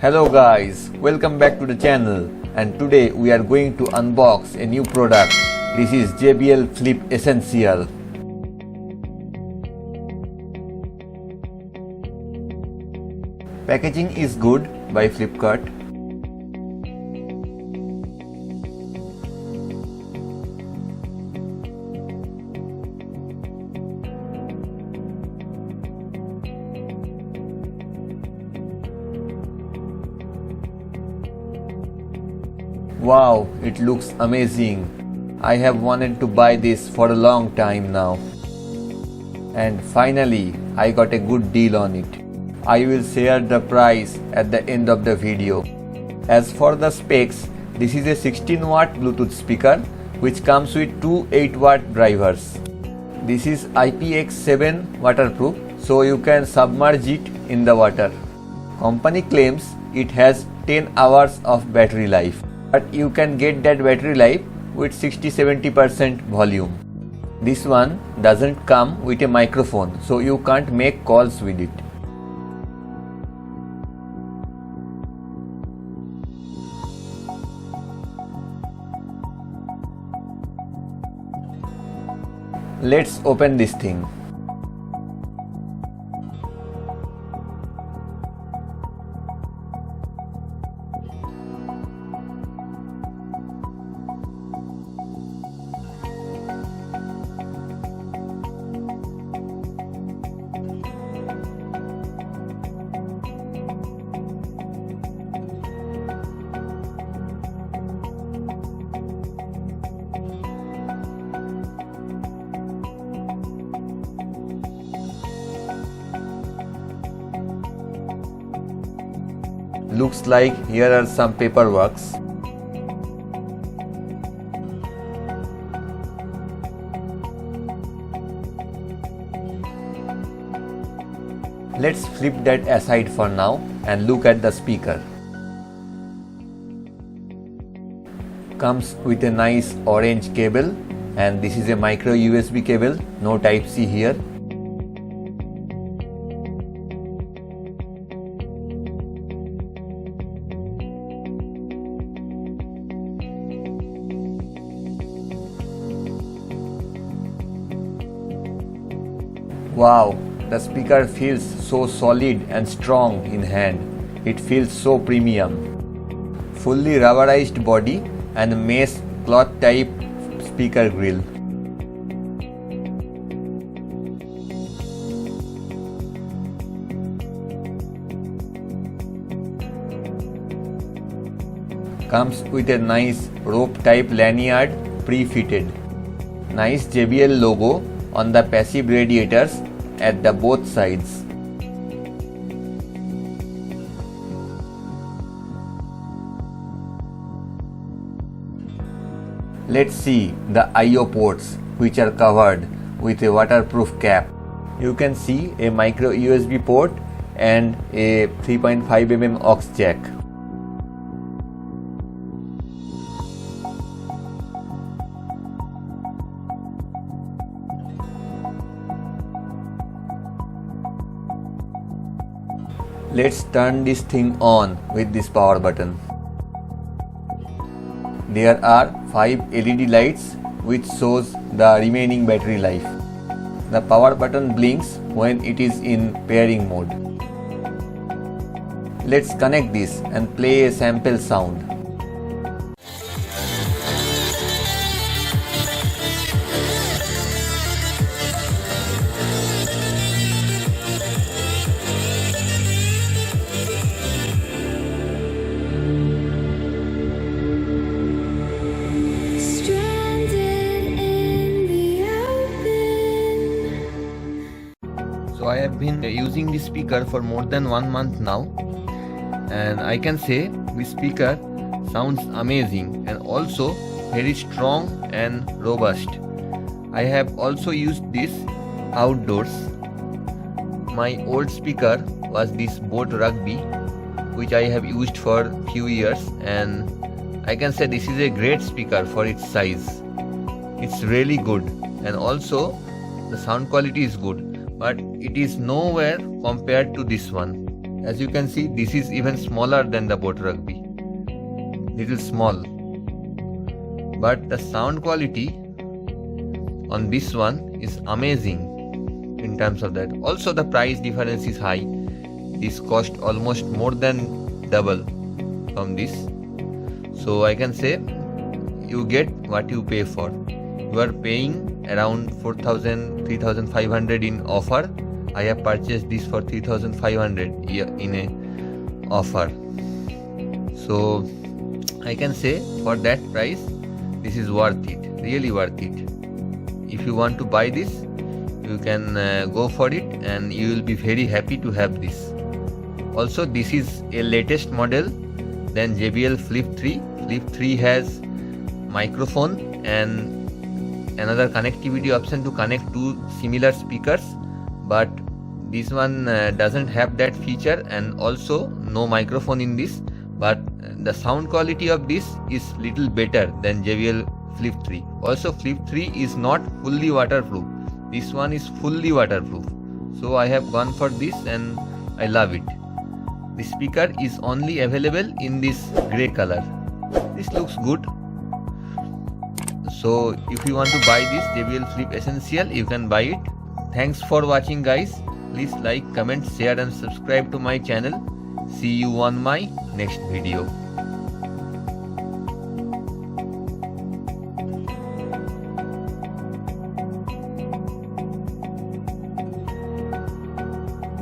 Hello guys, welcome back to the channel, and today we are going to unbox a new product. This is JBL Flip Essential. Packaging is good by Flipkart. Wow, it looks amazing. I have wanted to buy this for a long time now. And finally, I got a good deal on it. I will share the price at the end of the video. As for the specs, this is a 16 watt Bluetooth speaker which comes with two 8 watt drivers. This is IPX7 waterproof, so you can submerge it in the water. Company claims it has 10 hours of battery life. But you can get that battery life with 60-70% volume. This one doesn't come with a microphone, so you can't make calls with it. Let's open this thing. Looks like here are some paperworks. Let's flip that aside for now and look at the speaker. Comes with a nice orange cable, and this is a micro USB cable, no Type-C here. Wow, the speaker feels so solid and strong in hand. It feels so premium. Fully rubberized body and mesh cloth type speaker grill. Comes with a nice rope type lanyard pre-fitted. Nice JBL logo on the passive radiators at the both sides. Let's see the I/O ports, which are covered with a waterproof cap. You can see a micro USB port and a 3.5 mm aux jack. Let's turn this thing on with this power button. There are 5 LED lights which shows the remaining battery life. The power button blinks when it is in pairing mode. Let's connect this and play a sample sound. So I have been using this speaker for more than 1 month now, and I can say this speaker sounds amazing and also very strong and robust. I have also used this outdoors. My old speaker was this Boat Rugby, which I have used for few years, and I can say this is a great speaker for its size. It's really good, and also the sound quality is good, but it is nowhere compared to this one. As you can see, this is even smaller than the Boat Rugby. Little small. But the sound quality on this one is amazing in terms of that. Also the price difference is high. This cost almost more than double from this. So I can say you get what you pay for. You are paying around 4,000, 3,500 in offer. I have purchased this for 3,500 in a offer. So I can say for that price, this is worth it, really worth it. If you want to buy this, you can go for it and you will be very happy to have this. Also, this is a latest model than JBL Flip 3. Flip 3 has microphone and another connectivity option to connect two similar speakers, but this one doesn't have that feature, and also no microphone in this, but the sound quality of this is little better than JBL Flip 3. Also Flip 3 is not fully waterproof. This one is fully waterproof. So I have gone for this and I love it. The speaker is only available in this grey color. This looks good. So if you want to buy this JBL Flip Essential, you can buy it. Thanks for watching guys. Please like, comment, share and subscribe to my channel. See you on my next video.